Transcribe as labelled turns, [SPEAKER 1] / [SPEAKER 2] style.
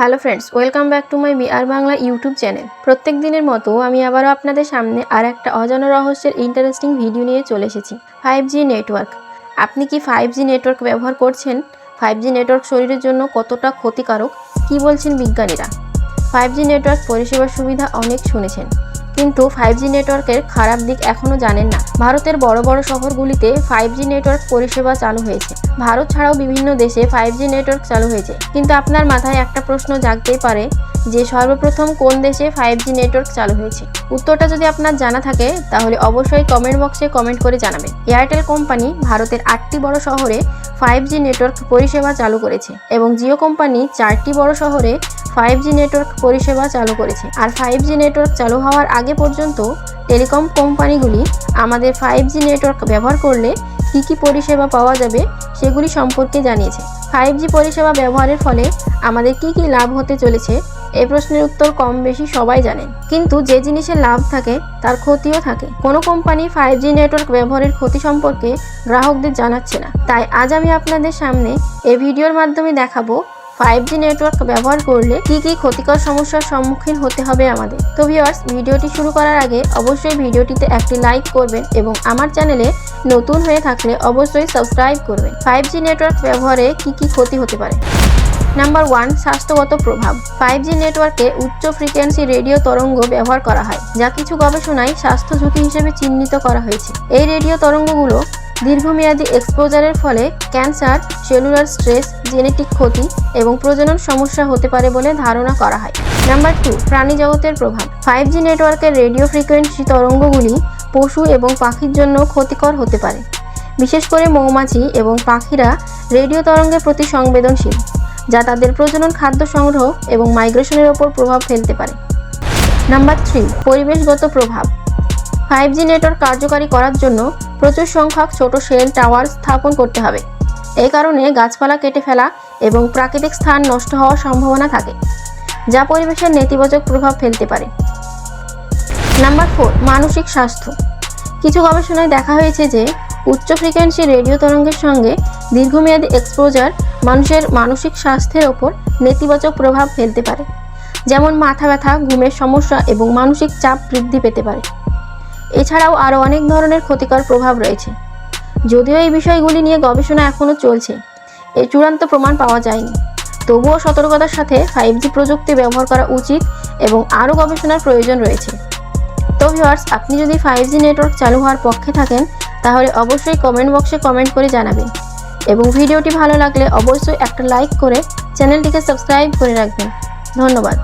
[SPEAKER 1] Hello friends, welcome back to my BR Bangla YouTube channel. প্রত্যেক দিনের মতো আমি আবারও আপনাদের সামনে আর একটা অজানা রহস্যের ইন্টারেস্টিং ভিডিও নিয়ে চলে এসেছি। 5G network. আপনি কি 5G নেটওয়ার্ক ব্যবহার করছেন? 5G নেটওয়ার্ক শরীরের জন্য কতটা ক্ষতিকারক, কি বলছেন বিজ্ঞানীরা? 5G নেটওয়ার্ক পরিষেবার সুবিধা অনেক শুনেছেন, কিন্তু 5G নেটওয়ার্কের খারাপ দিক এখনও জানেন না। ভারতের বড় বড় শহরগুলিতে 5G নেটওয়ার্ক পরিষেবা চালু হয়েছে। ভারত ছাড়াও বিভিন্ন দেশে 5G নেটওয়ার্ক চালু হয়েছে, কিন্তু আপনার মাথায় একটা প্রশ্ন জাগতেই পারে যে সর্বপ্রথম কোন দেশে 5G নেটওয়ার্ক চালু হয়েছে। উত্তরটা যদি আপনার জানা থাকে তাহলে অবশ্যই কমেন্ট বক্সে কমেন্ট করে জানাবেন। এয়ারটেল কোম্পানি ভারতের 8টি বড় শহরে 5G নেটওয়ার্ক পরিষেবা চালু করেছে এবং জিও কোম্পানি 4টি বড় শহরে 5G নেটওয়ার্ক পরিষেবা চালু করেছে। আর 5G নেটওয়ার্ক চালু হওয়ার আগে পর্যন্ত টেলিকম কোম্পানিগুলি আমাদের 5G নেটওয়ার্ক ব্যবহার করলে কী কী পরিষেবা পাওয়া যাবে সেগুলি সম্পর্কে জানিয়েছে। 5G পরিষেবা ব্যবহারের ফলে আমাদের কী কী লাভ হতে চলেছে এই প্রশ্নের উত্তর কম বেশি সবাই জানেন, কিন্তু যে জিনিসের লাভ থাকে তার ক্ষতিও থাকে। কোনো কোম্পানি 5G নেটওয়ার্ক ব্যবহারের ক্ষতি সম্পর্কে গ্রাহকদের জানাচ্ছে না। তাই আজ আমি আপনাদের সামনে এই ভিডিওর মাধ্যমে দেখাবো 5G নেটওয়ার্ক ব্যবহার করলে কী কী ক্ষতিকর সমস্যার সম্মুখীন হতে হবে আমাদের। তো ভিউয়ার্স, ভিডিওটি শুরু করার আগে অবশ্যই ভিডিওটিতে একটি লাইক করবেন এবং আমার চ্যানেলে নতুন হয়ে থাকলে অবশ্যই সাবস্ক্রাইব করবেন। 5G নেটওয়ার্ক ব্যবহারে কী কী ক্ষতি হতে পারে। নাম্বার 1, স্বাস্থ্যগত প্রভাব। 5G নেটওয়ার্কে উচ্চ ফ্রিকোয়েন্সি রেডিও তরঙ্গ ব্যবহার করা হয়, যা কিছু গবেষণায় স্বাস্থ্য ঝুঁকি হিসেবে চিহ্নিত করা হয়েছে। এই রেডিও তরঙ্গগুলো দীর্ঘমেয়াদী এক্সপোজারের ফলে ক্যান্সার, সেলুলার স্ট্রেস, জেনেটিক ক্ষতি এবং প্রজনন সমস্যা হতে পারে বলে ধারণা করা হয়। নাম্বার 2, প্রাণী জগতের প্রভাব। 5G নেটওয়ার্কের রেডিও ফ্রিকোয়েন্সি তরঙ্গগুলি পশু এবং পাখির জন্য ক্ষতিকর হতে পারে। বিশেষ করে মৌমাছি এবং পাখিরা রেডিও তরঙ্গের প্রতি সংবেদনশীল, যা তাদের প্রজনন, খাদ্য সংগ্রহ এবং মাইগ্রেশনের ওপর প্রভাব ফেলতে পারে। নাম্বার 3, পরিবেশগত প্রভাব। 5G নেটওয়ার্ক কার্যকারী করার জন্য প্রচুর সংখ্যক ছোট সেল টাওয়ার স্থাপন করতে হবে। এই কারণে গাছপালা কেটে ফেলা এবং প্রাকৃতিক স্থান নষ্ট হওয়ার সম্ভাবনা থাকে, যা পরিবেশের নেতিবাচক প্রভাব ফেলতে পারে। নাম্বার 4, মানসিক স্বাস্থ্য। কিছু গবেষণায় দেখা হয়েছে যে উচ্চ ফ্রিকোয়েন্সি রেডিও তরঙ্গের সঙ্গে দীর্ঘমেয়াদী এক্সপোজার মানুষের মানসিক স্বাস্থ্যের ওপর নেতিবাচক প্রভাব ফেলতে পারে, যেমন মাথা ব্যথা, ঘুমের সমস্যা এবং মানসিক চাপ বৃদ্ধি পেতে পারে। এছাড়াও আরও অনেক ধরনের ক্ষতিকর প্রভাব রয়েছে। যদিও এই বিষয়গুলি নিয়ে গবেষণা এখনও চলছে, এর চূড়ান্ত প্রমাণ পাওয়া যায়নি, তবুও সতর্কতার সাথে 5G প্রযুক্তি ব্যবহার করা উচিত এবং আরও গবেষণার প্রয়োজন রয়েছে। তো ভিউয়ার্স, আপনি যদি 5G নেটওয়ার্ক চালু হওয়ার পক্ষে থাকেন তাহলে অবশ্যই কমেন্ট বক্সে কমেন্ট করে জানাবেন এবং ভিডিওটি ভালো লাগলে অবশ্যই একটা লাইক করে চ্যানেলটিকে সাবস্ক্রাইব করে রাখবেন। ধন্যবাদ।